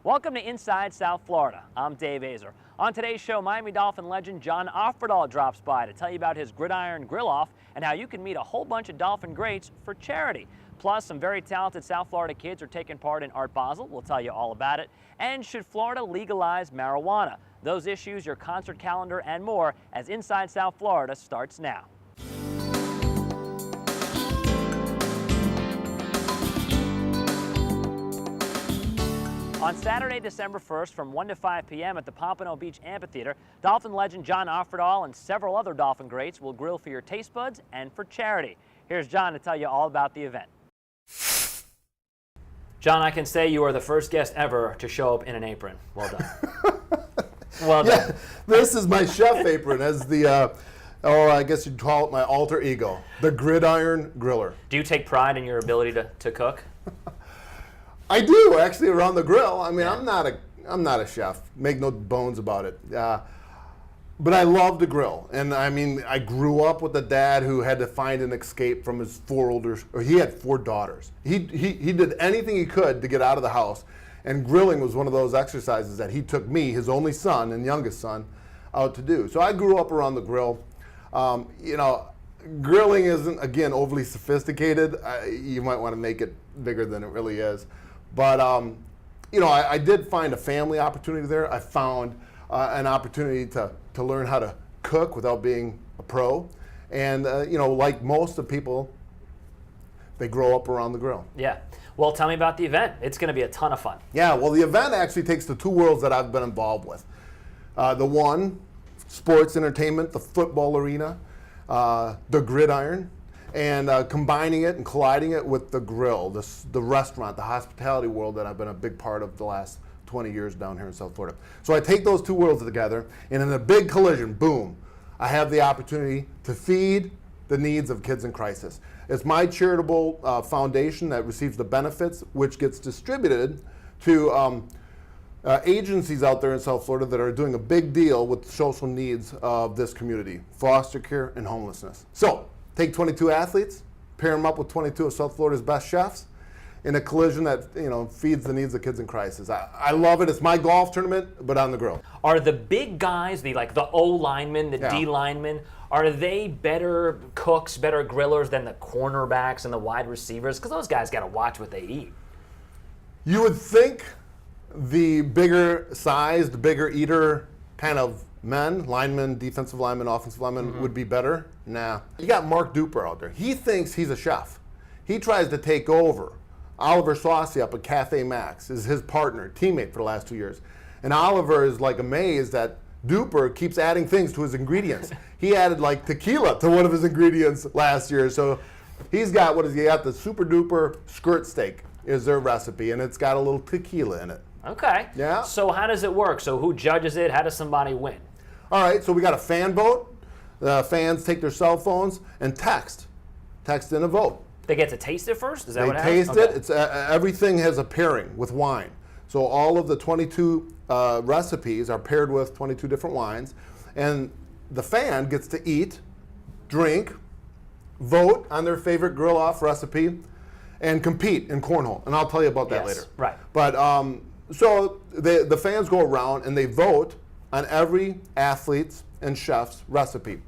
Welcome to Inside South Florida. I'm Dave Azer. On today's show, Miami Dolphin legend John Offerdahl drops by to tell you about his Gridiron grill-off and how you can meet a whole bunch of Dolphin greats for charity. Plus, some very talented South Florida kids are taking part in Art Basel. We'll tell you all about it. And should Florida legalize marijuana? Those issues, your concert calendar, and more as Inside South Florida starts now. On Saturday, December 1st, from 1 to 5 p.m. at the Pompano Beach Amphitheater, Dolphin legend John Offerdahl and several other Dolphin greats will grill for your taste buds and for charity. Here's John to tell you all about the event. John, I can say you are the first guest ever to show up in an apron. Well done. Well done. Yeah, this is my chef apron as the, I guess you'd call it my alter ego, the Gridiron Griller. Do you take pride in your ability to cook? I do, actually, around the grill. I mean, yeah. I'm not a chef. Make no bones about it. But I love to grill. And I mean, I grew up with a dad who had to find an escape from his he had 4 daughters. He did anything he could to get out of the house. And grilling was one of those exercises that he took me, his only son and youngest son, out to do. So I grew up around the grill. You know, grilling isn't, again, overly sophisticated. You might want to make it bigger than it really is. But, you know, I did find a family opportunity there. I found an opportunity to learn how to cook without being a pro. And, you know, like most of people, they grow up around the grill. Yeah. Well, tell me about the event. It's going to be a ton of fun. Yeah, well, the event actually takes the 2 worlds that I've been involved with. The one, sports entertainment, the football arena, the gridiron, and combining it and colliding it with the grill, the restaurant, the hospitality world that I've been a big part of the last 20 years down here in South Florida. So I take those 2 worlds together, and in a big collision, boom, I have the opportunity to feed the needs of kids in crisis. It's my charitable foundation that receives the benefits, which gets distributed to agencies out there in South Florida that are doing a big deal with the social needs of this community, foster care and homelessness. So, take 22 athletes, pair them up with 22 of South Florida's best chefs in a collision that, you know, feeds the needs of kids in crisis. I love it. It's my golf tournament, but on the grill. Are the big guys, the O linemen, the D linemen, are they better cooks, better grillers than the cornerbacks and the wide receivers? Because those guys got to watch what they eat. You would think the bigger sized, bigger eater kind of men, linemen, defensive linemen, offensive linemen, would be better. Nah. You got Mark Duper out there. He thinks he's a chef. He tries to take over. Oliver Saucy up at Cafe Max is his partner, teammate for the last 2 years. And Oliver is like amazed that Duper keeps adding things to his ingredients. He added like tequila to one of his ingredients last year. So he's got, what is he got? The Super Duper skirt steak is their recipe, and it's got a little tequila in it. Okay. Yeah. So how does it work? So who judges it? How does somebody win? All right, so we got a fan vote. The fans take their cell phones and text in a vote. They get to taste it first? Is that what happens? happens? They taste it. It's everything has a pairing with wine. So all of the 22 recipes are paired with 22 different wines, and the fan gets to eat, drink, vote on their favorite grill-off recipe, and compete in cornhole. And I'll tell you about that later. Right. But so the fans go around and they vote on every athlete's and chef's recipe.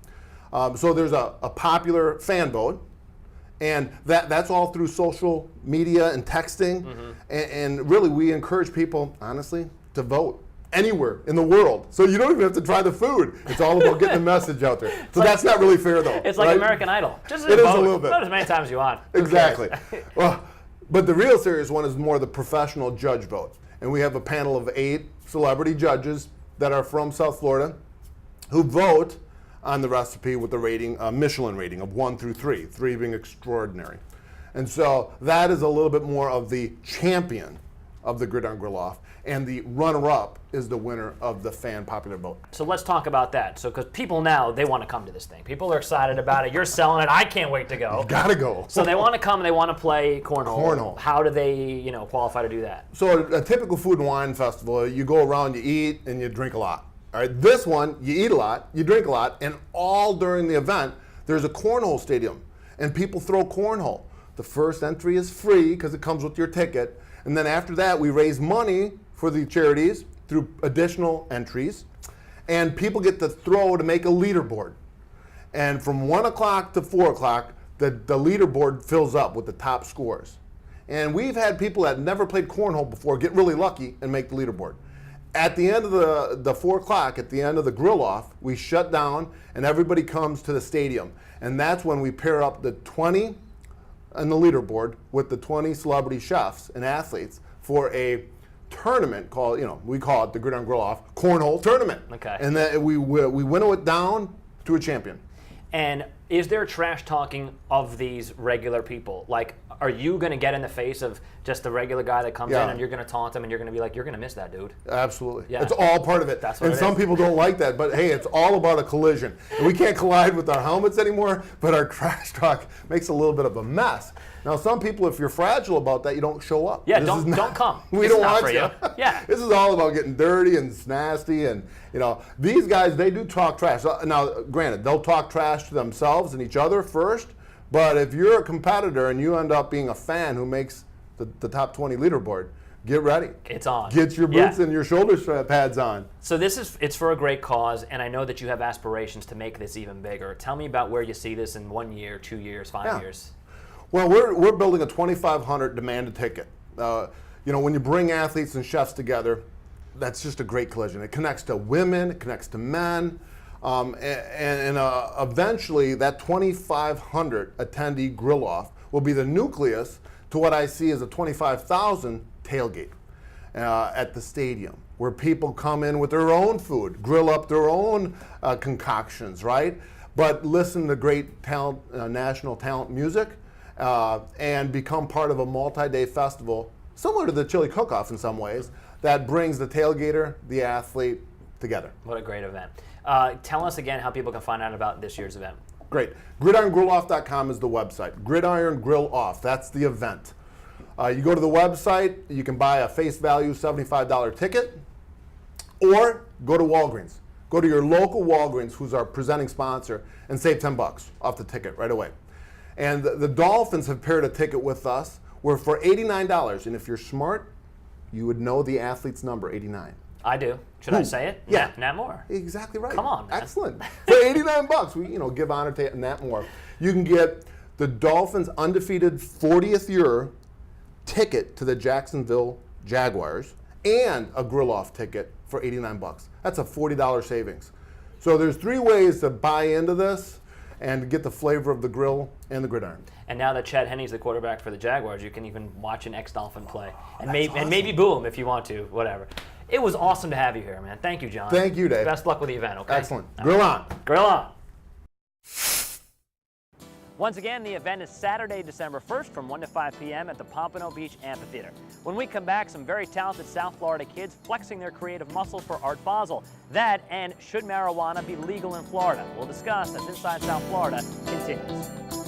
So there's a popular fan vote, and that's all through social media and texting. And really, we encourage people, honestly, to vote anywhere in the world. So you don't even have to try the food. It's all about getting the message out there. So that's not really fair, though. It's like American Idol. Just it is a little bit. Vote as many times as you want. Exactly. Well, but the real serious one is more the professional judge vote. And we have a panel of 8 celebrity judges that are from South Florida who vote on the recipe with the rating, Michelin rating of 1 through 3, 3 being extraordinary. And so that is a little bit more of the champion of the Gridiron Grill-Off, and the runner-up is the winner of the fan popular vote. So let's talk about that. So, because people now, they want to come to this thing. People are excited about it. You're selling it. I can't wait to go. You gotta go. So they want to come and they want to play cornhole. Cornhole. How do they, qualify to do that? So a typical food and wine festival, you go around, you eat, and you drink a lot. All right, this one, you eat a lot, you drink a lot, and all during the event, there's a cornhole stadium, and people throw cornhole. The first entry is free because it comes with your ticket. And then after that, we raise money for the charities through additional entries. And people get to throw to make a leaderboard. And from 1 o'clock to 4 o'clock, the leaderboard fills up with the top scores. And we've had people that never played cornhole before get really lucky and make the leaderboard. At the end of the 4 o'clock, at the end of the grill off, we shut down and everybody comes to the stadium. And that's when we pair up the 20 on the leaderboard with the 20 celebrity chefs and athletes for a tournament called, we call it the Gridiron Grill Off Cornhole Tournament. Okay. And then we winnow it down to a champion. And is there trash talking of these regular people? Like, are you going to get in the face of just the regular guy that comes in and you're going to taunt him and you're going to be like, you're going to miss that, dude? Absolutely. Yeah. It's all part of it. That's what and some people don't like that, but hey, it's all about a collision. And we can't collide with our helmets anymore, but our trash talk makes a little bit of a mess. Now, some people, if you're fragile about that, you don't show up. Yeah, don't come. We don't want you. Yeah. This is all about getting dirty and nasty, and these guys, they do talk trash. Now, granted, they'll talk trash to themselves and each other first, but if you're a competitor and you end up being a fan who makes the top 20 leaderboard, get ready. It's on. Get your boots and your shoulder pads on. So it's for a great cause, and I know that you have aspirations to make this even bigger. Tell me about where you see this in 1 year, 2 years, 5 years. Well, we're building a 2,500 demanded ticket. When you bring athletes and chefs together, that's just a great collision. It connects to women, it connects to men, and eventually that 2,500 attendee grill off will be the nucleus to what I see as a 25,000 tailgate at the stadium, where people come in with their own food, grill up their own concoctions, right? But listen to great talent, national talent music, and become part of a multi-day festival, similar to the Chili Cook-Off in some ways, that brings the tailgater, the athlete together. What a great event. Tell us again how people can find out about this year's event. Great. GridironGrillOff.com is the website. Gridiron Grill Off, that's the event. You go to the website, you can buy a face value $75 ticket, or go to Walgreens. Go to your local Walgreens, who's our presenting sponsor, and save $10 off the ticket right away. And the Dolphins have paired a ticket with us where for $89, and if you're smart, you would know the athlete's number, 89. I do. Should I say it? Yeah. Nat Moore. Exactly right. Come on, man. Excellent. For $89, we give honor to Nat Moore. You can get the Dolphins' undefeated 40th year ticket to the Jacksonville Jaguars and a grill-off ticket for $89. That's a $40 savings. So there's 3 ways to buy into this and get the flavor of the grill and the gridiron. And now that Chad Henne's the quarterback for the Jaguars, you can even watch an ex-Dolphin play. And, awesome. And maybe boo him if you want to, whatever. It was awesome to have you here, man. Thank you, John. Thank you, Dave. Best luck with the event, okay? Excellent. Grill on. Grill on. Once again, the event is Saturday, December 1st from 1 to 5 p.m. at the Pompano Beach Amphitheater. When we come back, some very talented South Florida kids flexing their creative muscles for Art Basel. That and should marijuana be legal in Florida? We'll discuss as Inside South Florida continues.